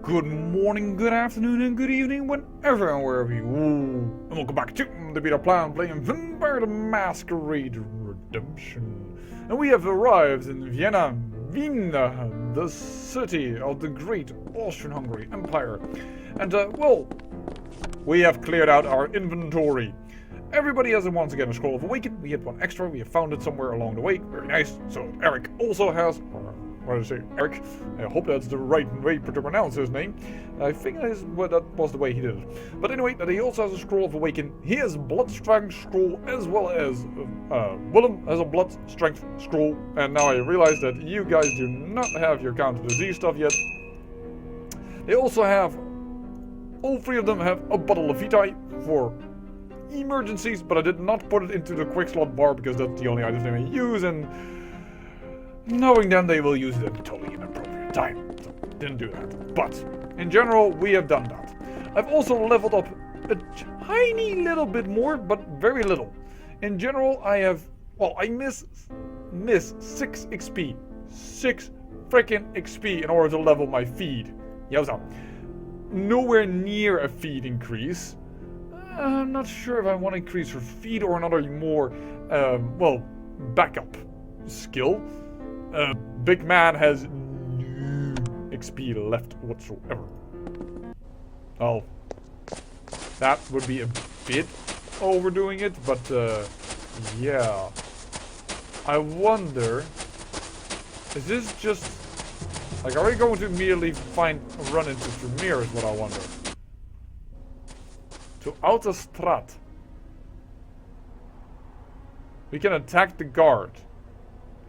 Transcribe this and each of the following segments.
Good morning, good afternoon, and good evening, whenever and wherever you are. And welcome back to the Beta Plan playing Vampire the Masquerade Redemption. And we have arrived in Vienna, the city of the great Austrian-Hungary Empire. And, well, we have cleared out our inventory. Everybody has once again a Scroll of Awaken. We had one extra, we have found it somewhere along the way. Very nice. So Eric also has... What did I say? Eric. I hope that's the right way to pronounce his name. I think that was the way he did it. But anyway, that he also has a Scroll of Awaken. He has a Blood Strength Scroll as well as Willem has a Blood Strength Scroll. And now I realize that you guys do not have your counter disease stuff yet. They also have, all three of them have a bottle of Vitae for emergencies, but I did not put it into the quick slot bar because that's the only item they may use, and knowing them, they will use it at a totally inappropriate time. So, didn't do that. But, in general, we have done that. I've also leveled up a tiny little bit more, but very little. In general, I have... Well, I miss 6 XP. 6 freaking XP in order to level my feed. Yowza. Nowhere near a feed increase. I'm not sure if I want to increase her feed or another more, well, backup skill. Big man has no XP left whatsoever. Oh, that would be a bit overdoing it, but yeah. I wonder, is this just like, are we going to immediately run into Tremere is what I wonder. To Autostrat. We can attack the guard.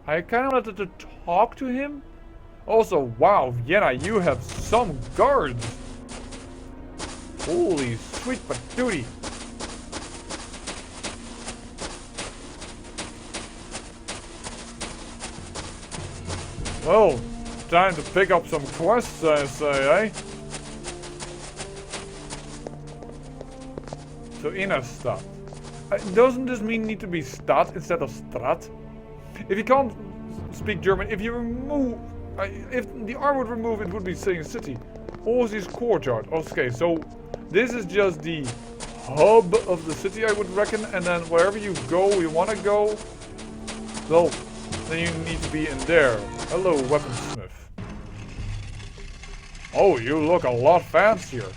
I kind of wanted to talk to him. Also, wow, Vienna, you have some guards. Holy sweet patootie. Well, time to pick up some quests, I say, eh? So inner stat. Doesn't this need to be stat instead of strat? If you can't speak German, if you remove... if the R would remove, it would be saying city. Aussie's courtyard. Okay, so this is just the hub of the city, I would reckon. And then wherever you go, you want to go, well, then you need to be in there. Hello, weaponsmith. Oh, you look a lot fancier.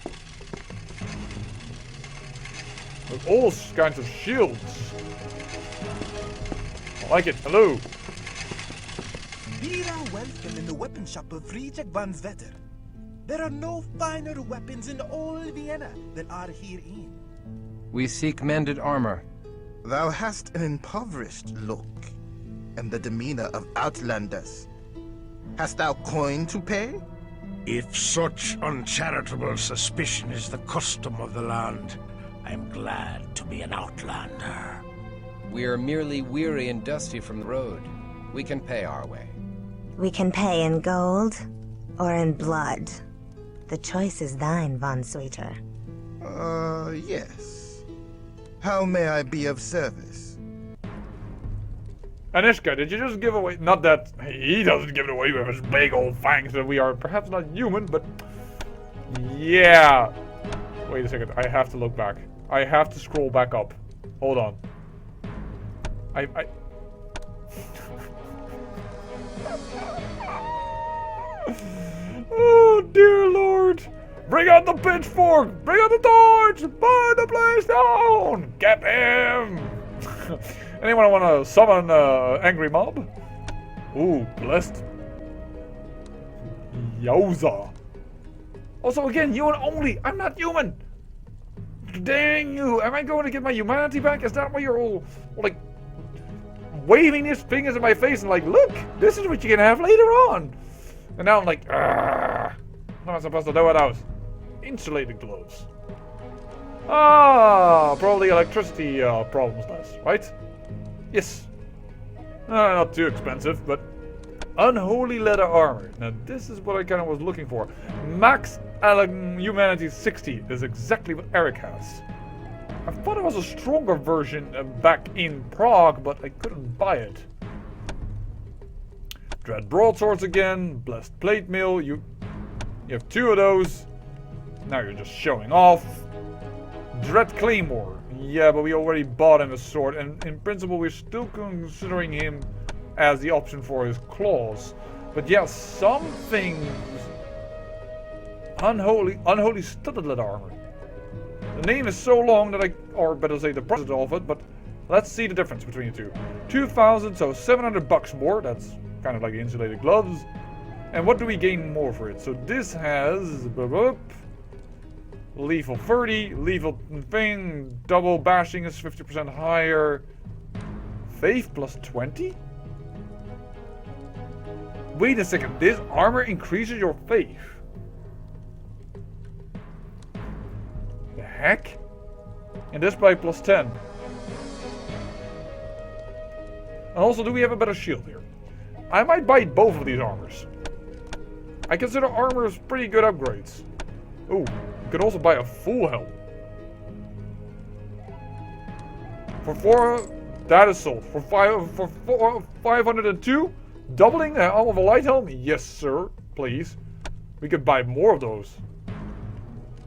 With all kinds of shields. I like it. Hello. We are welcome in the weapon shop of Friedrich von Vetter. There are no finer weapons in all Vienna than are herein. We seek mended armor. Thou hast an impoverished look, and the demeanor of outlanders. Hast thou coin to pay? If such uncharitable suspicion is the custom of the land, I'm glad to be an outlander. We are merely weary and dusty from the road. We can pay our way. We can pay in gold or in blood. The choice is thine, Von Sweeter. Yes. How may I be of service? Anishka, did you just give away... Not that he doesn't give it away with his big old fangs that we are perhaps not human, but... Yeah. Wait a second, I have to look back. I have to scroll back up. Hold on. Oh dear lord! Bring out the pitchfork! Bring out the torch! Burn the place down! Get him! Anyone want to summon angry mob? Ooh, blessed. Yowza. Also again, human only! I'm not human! Dang you! Am I going to get my humanity back? Is that why you're all like waving his fingers in my face and like, look, this is what you can have later on. And now I'm like, I'm not supposed to do what I was. Insulated gloves. Ah, probably electricity problems less, right? Yes. Not too expensive, but unholy leather armor. Now this is what I kind of was looking for. Max humanity 60 is exactly what Eric has. I thought it was a stronger version back in Prague, but I couldn't buy it. Dread broadswords again, blessed plate mail. You have 2 of those. Now you're just showing off. Dread Claymore. Yeah, but we already bought him a sword, and in principle we're still considering him as the option for his claws. But yeah, some things... Unholy studded leather armor. The name is so long that or better say the price of it, but let's see the difference between the two. 2,000, so $700 more. That's kind of like the insulated gloves. And what do we gain more for it? So this has lethal 30, lethal thing, double bashing is 50% higher. Faith plus 20? Wait a second, this armor increases your faith. The heck? And this by plus 10. And also, do we have a better shield here? I might buy both of these armors. I consider armors pretty good upgrades. Ooh, you could also buy a full helm. For 4, that is sold. For 502, doubling the helm of a light helm? Yes, sir, please. We could buy more of those.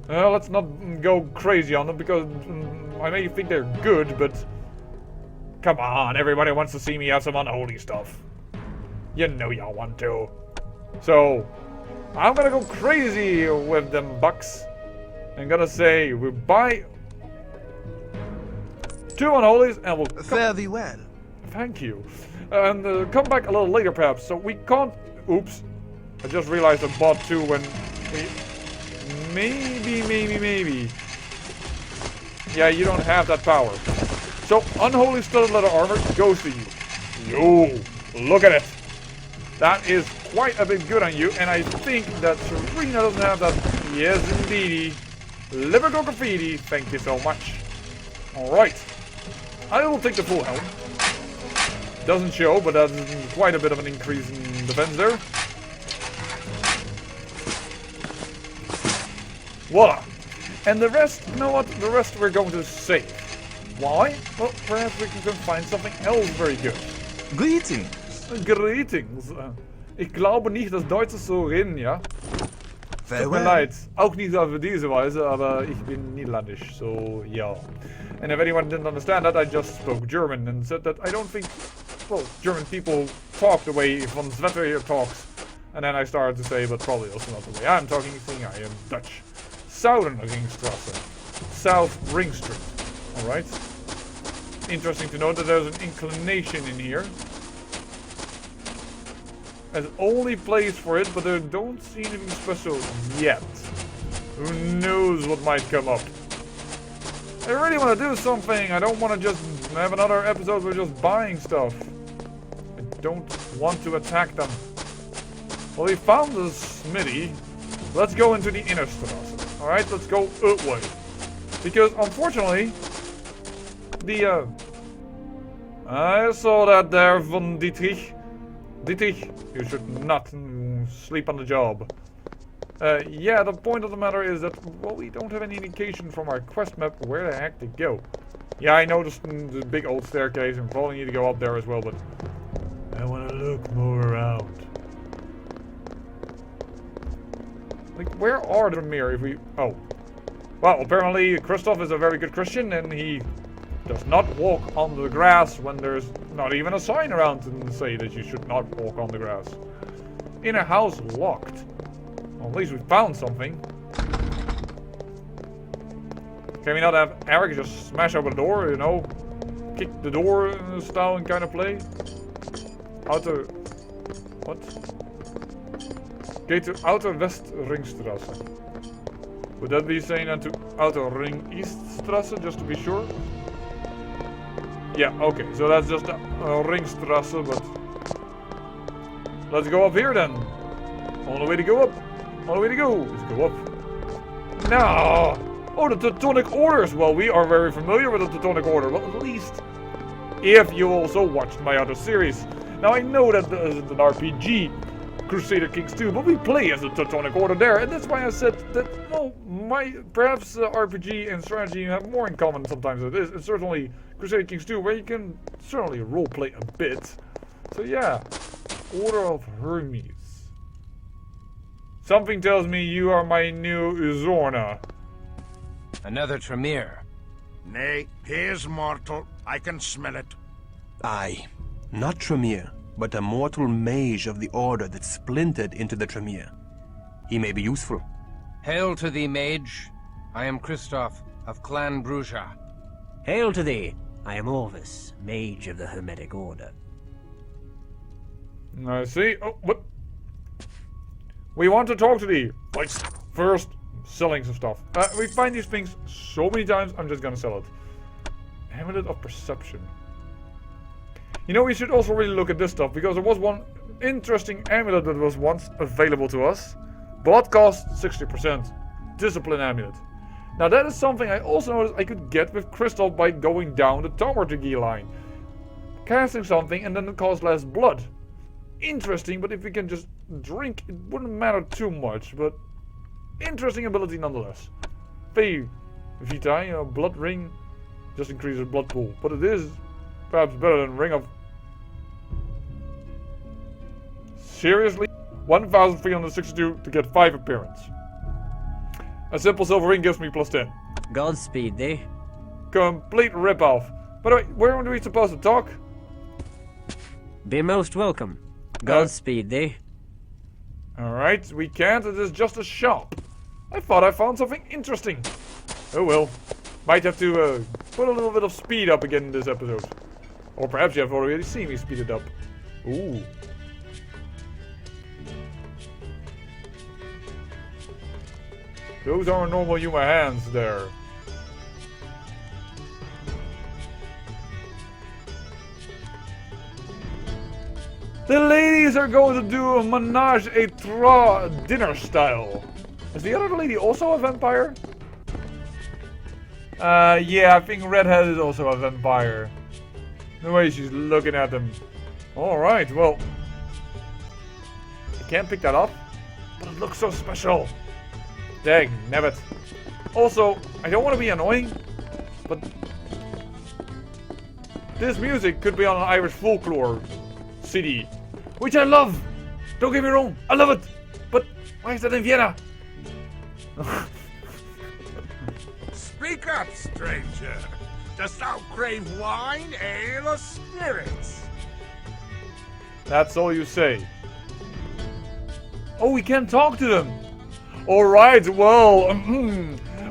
Let's not go crazy on them because I may think they're good, but come on, everybody wants to see me have some unholy stuff. You know y'all want to. So, I'm gonna go crazy with them bucks. I'm gonna say we buy 2 unholies and we'll Fare thee well. Thank you. And come back a little later perhaps. So we can't... Oops. I just realized I bought 2 when we... Maybe. Yeah, you don't have that power. So, unholy studded leather armor goes to you. Yo, look at it. That is quite a bit good on you, and I think that Serena doesn't have that. Yes, indeedy. Liverpool graffiti, thank you so much. Alright. I will take the full helm. Doesn't show, but that's quite a bit of an increase in defense there. Voila. And the rest, you know what? The rest we're going to save. Why? Well, perhaps we can find something else very good. Greetings. Greetings. Ich glaube nicht, dass Deutsch so reden, ja? Tut mir Farewell. leid. Auch nicht auf diese Weise, aber ich bin Niederländisch, so ja. And if anyone didn't understand that, I just spoke German and said that I don't think, well, German people talk the way Von Zwetter here talks. And then I started to say, but probably also not the way I'm talking, seeing I am Dutch. Southern Ringstrasse. South Ring Street. Alright. Interesting to note that there's an inclination in here. As only place for it, but there don't seem anything special yet. Who knows what might come up. I really want to do something. I don't want to just have another episode where we're just buying stuff. I don't want to attack them. Well, we found the smithy. Let's go into the inner strasse. Alright, let's go that way. Because, unfortunately, the, I saw that there, Von Dietrich. Dietrich, you should not sleep on the job. Yeah, the point of the matter is that, well, we don't have any indication from our quest map where the heck to go. Yeah, I noticed the big old staircase and probably need to go up there as well, but I want to look more around. Like, where are the mirror if we... Oh. Well, apparently Christoph is a very good Christian and he does not walk on the grass when there's not even a sign around to say that you should not walk on the grass. In a house locked. Well, at least we found something. Can we not have Eric just smash open the door, you know? Kick the door style and kind of play? Outer... What? Okay, to Outer West Ringstrasse. Would that be saying that to Outer Ring East Strasse, just to be sure? Yeah, okay, so that's just a Ringstrasse, but... Let's go up here then. Only way to go up. Only way to go is go up. No! Oh, the Teutonic Orders! Well, we are very familiar with the Teutonic Order. Well, at least if you also watched my other series. Now, I know that there's an RPG, Crusader Kings 2, but we play as the Teutonic Order there, and that's why I said that, well, perhaps RPG and strategy have more in common sometimes than it is. And certainly Crusader Kings 2, where you can certainly roleplay a bit. So yeah, Order of Hermes. Something tells me you are my new Uzorna. Another Tremere. Nay, he is mortal. I can smell it. Aye, not Tremere, but a mortal mage of the order that splintered into the Tremere. He may be useful. Hail to thee, mage. I am Christoph of Clan Bruja. Hail to thee! I am Orvis, mage of the Hermetic Order. I see. Oh, what? We want to talk to thee. Like, first, selling some stuff. We find these things so many times, I'm just gonna sell it. Amulet of Perception. You know, we should also really look at this stuff, because there was one interesting amulet that was once available to us. Blood cost 60%. Discipline amulet. Now that is something I also noticed I could get with crystal by going down the Taumaturgy line. Casting something and then it costs less blood. Interesting, but if we can just drink, it wouldn't matter too much, but interesting ability nonetheless. Vita, you know, blood ring just increases blood pool, but it is perhaps better than ring of... Seriously? 1362 to get 5 appearance. A simple silver ring gives me plus 10. Godspeed thee. Complete rip-off. By the way, where are we supposed to talk? Be most welcome. Godspeed thee. Alright, we can't. It is just a shop. I thought I found something interesting. Oh well. Might have to put a little bit of speed up again in this episode. Or perhaps you have already seen me speed it up. Ooh. Those aren't normal human hands there. The ladies are going to do a menage a trois dinner style. Is the other lady also a vampire? Yeah, I think Redhead is also a vampire. The way she's looking at them. Alright, well. I can't pick that up, but it looks so special. Dang, nabbit. Also, I don't want to be annoying, but this music could be on an Irish folklore CD, which I love. Don't get me wrong, I love it. But why is that in Vienna? Speak up, stranger. Dost thou crave wine, ale, or spirits? That's all you say. Oh, we can talk to them. Alright, well,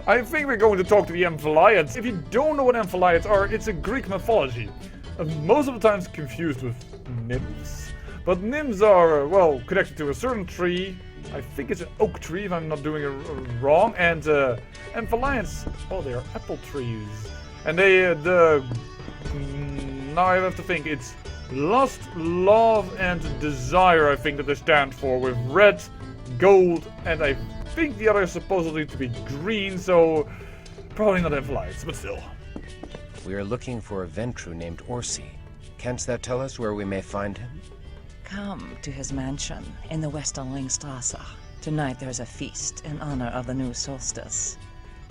I think we're going to talk to the Amphiliads. If you don't know what Amphiliads are, it's a Greek mythology. Most of the times confused with nymphs. But nymphs are, well, connected to a certain tree. I think it's an oak tree, if I'm not doing it wrong. And Amphiliads, oh, they are apple trees. And they, now I have to think, it's lust, love, and desire, I think, that they stand for, with red, gold, and I think the other is supposedly to be green, so probably not Amphiliads, but still. We are looking for a Ventrue named Orsi. Canst thou tell us where we may find him? Come to his mansion in the Western Ringstrasse. Tonight there's a feast in honor of the new solstice.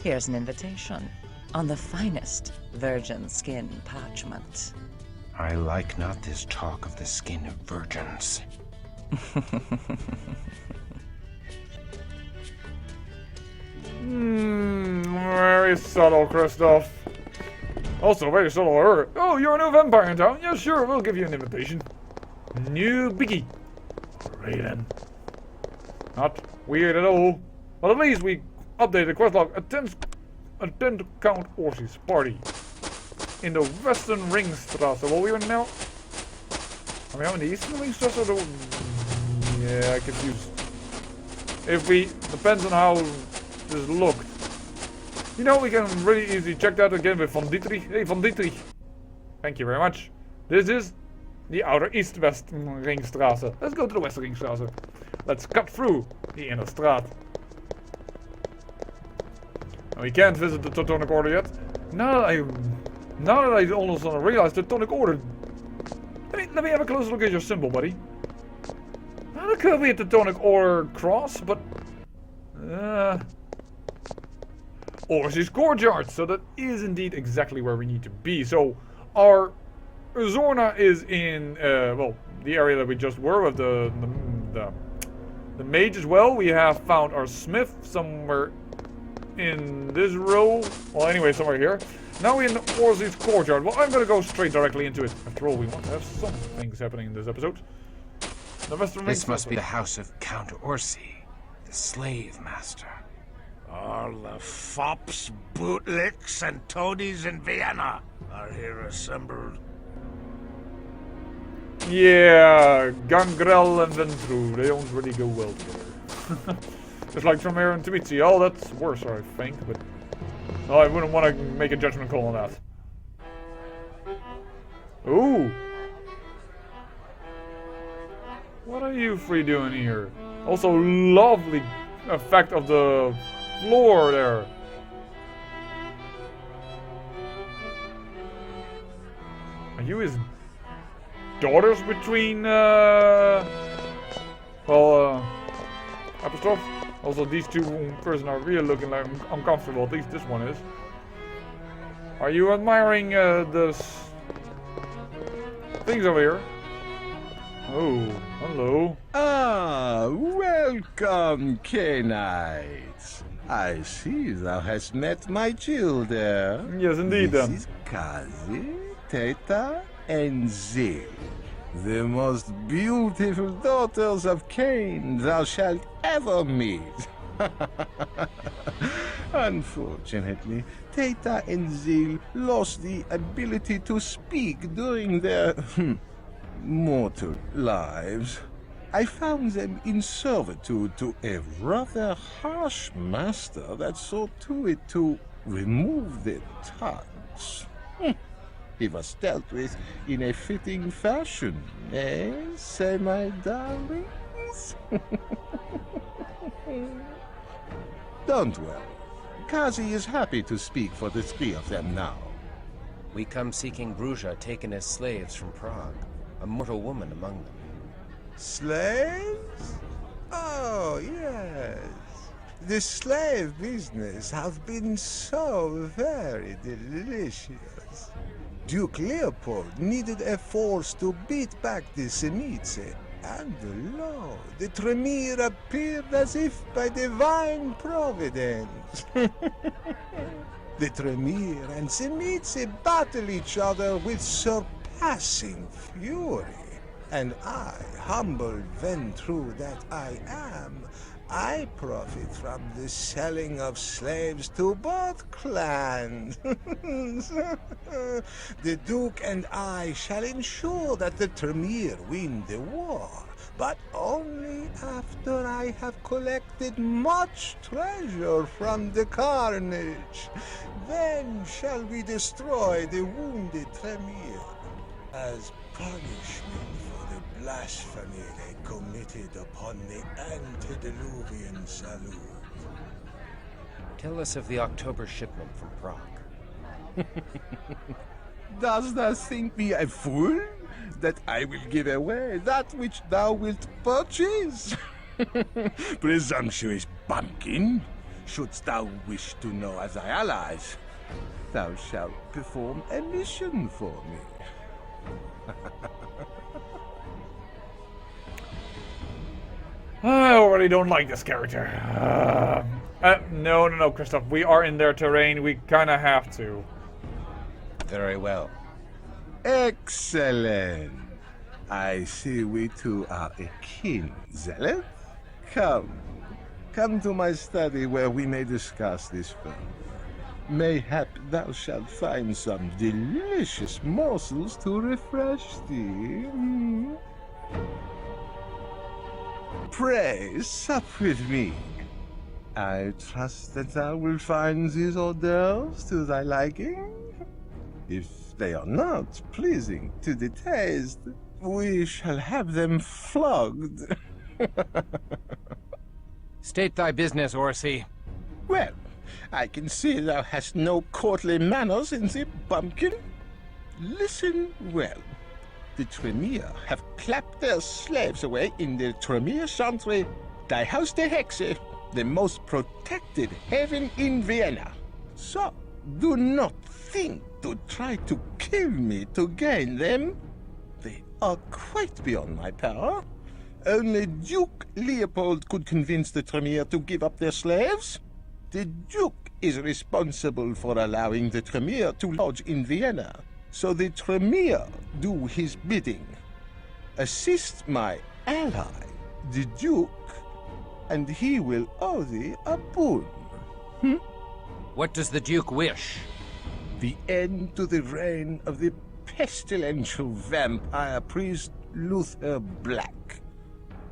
Here's an invitation on the finest virgin skin parchment. I like not this talk of the skin of virgins. Very subtle, Christoph. Also very subtle her. Oh, you're a new vampire in town? Yeah, sure, we'll give you an invitation. New biggie. Raiden. Not weird at all. But at least we updated the quest log. Attend Count Orsi's party. In the Western Ringstrasse. Well, we are now... Are we now in the Eastern Ringstrasse or the... Yeah, I confused. If we... Depends on how this looked. You know, we can really easily check that again with Von Dietrich. Hey, Von Dietrich. Thank you very much. This is the outer East-West Ringstrasse. Let's go to the West Ringstrasse. Let's cut through the inner strat. Now, we can't visit the Teutonic Order yet. Now that I almost realized the Teutonic Order. Let me have a closer look at your symbol, buddy. Now, there could be a Teutonic Order cross, but... Orsi's Courtyard, so that is indeed exactly where we need to be. So, our Zorna is in, well, the area that we just were with the the mage as well. We have found our smith somewhere in this row. Well, anyway, somewhere here. Now we're in Orsi's courtyard. Well, I'm gonna go straight directly into it. After all, we want to have some things happening in this episode. This must be the house of Count Orsi, the slave master. All the fops, bootlicks, and toadies in Vienna are here assembled. Yeah, Gangrel and Ventrue, they don't really go well together. Just like Tremere and Timitsi. Oh, that's worse, I think, but oh, I wouldn't want to make a judgment call on that. Ooh! What are you three doing here? Also, lovely effect of the floor there. Are you his daughters between, Apostrophe? Also, these two person are really looking like uncomfortable, at least this one is. Are you admiring, the things over here? Oh, hello. Ah, welcome, K-Knights. I see thou hast met my children. Yes, indeed, this then. Is Kazi, Teta, and Zil, the most beautiful daughters of Cain thou shalt ever meet. Unfortunately, Teta and Zil lost the ability to speak during their mortal lives. I found them in servitude to a rather harsh master that saw to it to remove their tongues. He was dealt with in a fitting fashion, eh, say my darlings? Don't worry. Kazi is happy to speak for the three of them now. We come seeking Bruzja taken as slaves from Prague, a mortal woman among them. Slaves? Oh, yes. The slave business has been so very delicious. Duke Leopold needed a force to beat back the Semites, and lo, the Tremere appeared as if by divine providence. The Tremere and Semites battle each other with surpassing fury. And I, humble Ventrue that I am, I profit from the selling of slaves to both clans. The Duke and I shall ensure that the Tremere win the war, but only after I have collected much treasure from the carnage. Then shall we destroy the wounded Tremere as punishment for the blasphemy they committed upon the antediluvian salute. Tell us of the October shipment from Prague. Dost thou think me a fool, that I will give away that which thou wilt purchase? Presumptuous bumpkin! Shouldst thou wish to know of thy allies, thou shalt perform a mission for me. I already don't like this character. No, Christoph. We are in their terrain. We kind of have to. Very well. Excellent. I see we two are akin, Zealot. Come to my study where we may discuss this further. Mayhap thou shalt find some delicious morsels to refresh thee. Pray, sup with me. I trust that thou wilt find these hors d'oeuvres to thy liking. If they are not pleasing to the taste, we shall have them flogged. State thy business, Orsi. Well, I can see thou hast no courtly manners in thee, bumpkin. Listen well. The Tremere have clapped their slaves away in the Tremere Chantry, die Haus der Hexe, the most protected haven in Vienna. So, do not think to try to kill me to gain them. They are quite beyond my power. Only Duke Leopold could convince the Tremere to give up their slaves. The Duke is responsible for allowing the Tremere to lodge in Vienna, so the Tremere do his bidding. Assist my ally, the Duke, and he will owe thee a boon. What does the Duke wish? The end to the reign of the pestilential vampire priest Luther Black.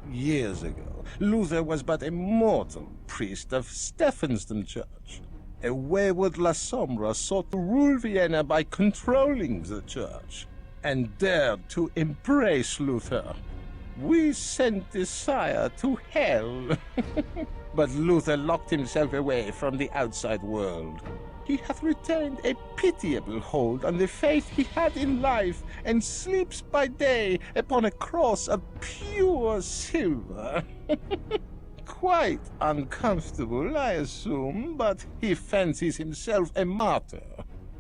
Years ago, Luther was but a mortal priest of Stephansdom Church. A wayward La Sombra sought to rule Vienna by controlling the church, and dared to embrace Luther. We sent the sire to hell, but Luther locked himself away from the outside world. He hath retained a pitiable hold on the faith he had in life, and sleeps by day upon a cross of pure silver. Quite uncomfortable, I assume, but he fancies himself a martyr.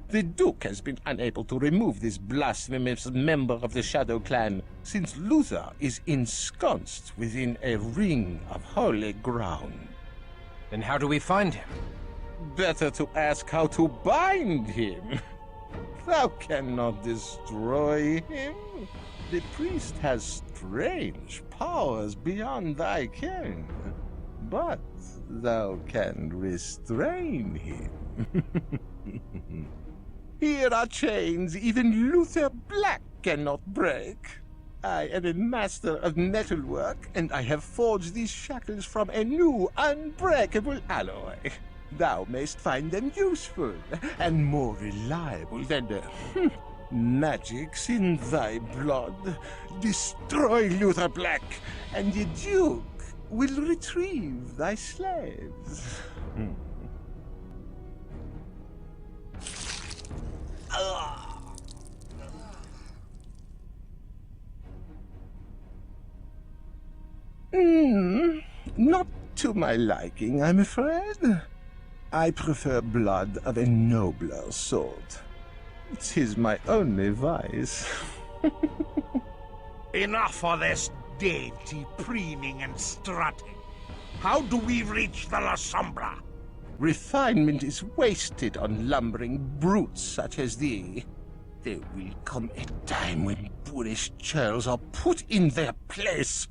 The Duke has been unable to remove this blasphemous member of the Shadow Clan, since Luther is ensconced within a ring of holy ground. Then how do we find him? Better to ask how to bind him. Thou cannot destroy him. The priest has strange powers beyond thy ken, but thou can restrain him. Here are chains even Luther Black cannot break. I am a master of metalwork, and I have forged these shackles from a new, unbreakable alloy. Thou mayst find them useful, and more reliable than the magics in thy blood. Destroy Luther Black, and the Duke will retrieve thy slaves. Not to my liking, I'm afraid. I prefer blood of a nobler sort. 'Tis my only vice. Enough of this dainty preening and strutting. How do we reach the La Sombra? Refinement is wasted on lumbering brutes such as thee. There will come a time when boorish churls are put in their place.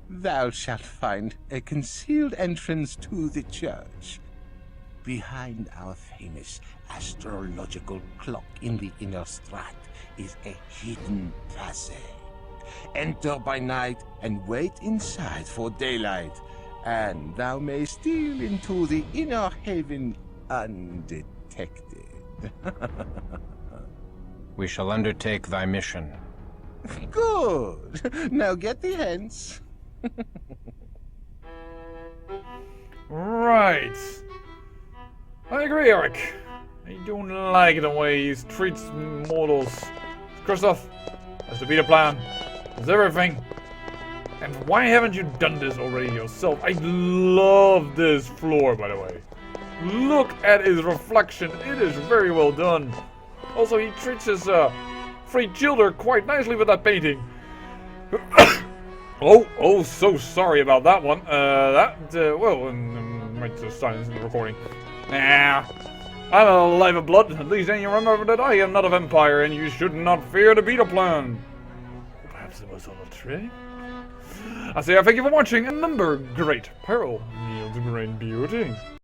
Thou shalt find a concealed entrance to the church. Behind our famous astrological clock in the inner strat is a hidden passage. Enter by night and wait inside for daylight, and thou may steal into the inner haven undetected. We shall undertake thy mission. Good. Now get thee hence. Right. I agree, Eric. I don't like the way he treats mortals. Christoph, that's to be the plan. That's everything. And why haven't you done this already yourself? I love this floor, by the way. Look at his reflection. It is very well done. Also, he treats his free children quite nicely with that painting. Oh, so sorry about that one. Might just silence in the recording. Nah, I'm a life of blood. At least then you remember that I am not a vampire, and you should not fear the beetle plan. Perhaps it was all a trick? I say I thank you for watching, and remember, great peril yields great beauty.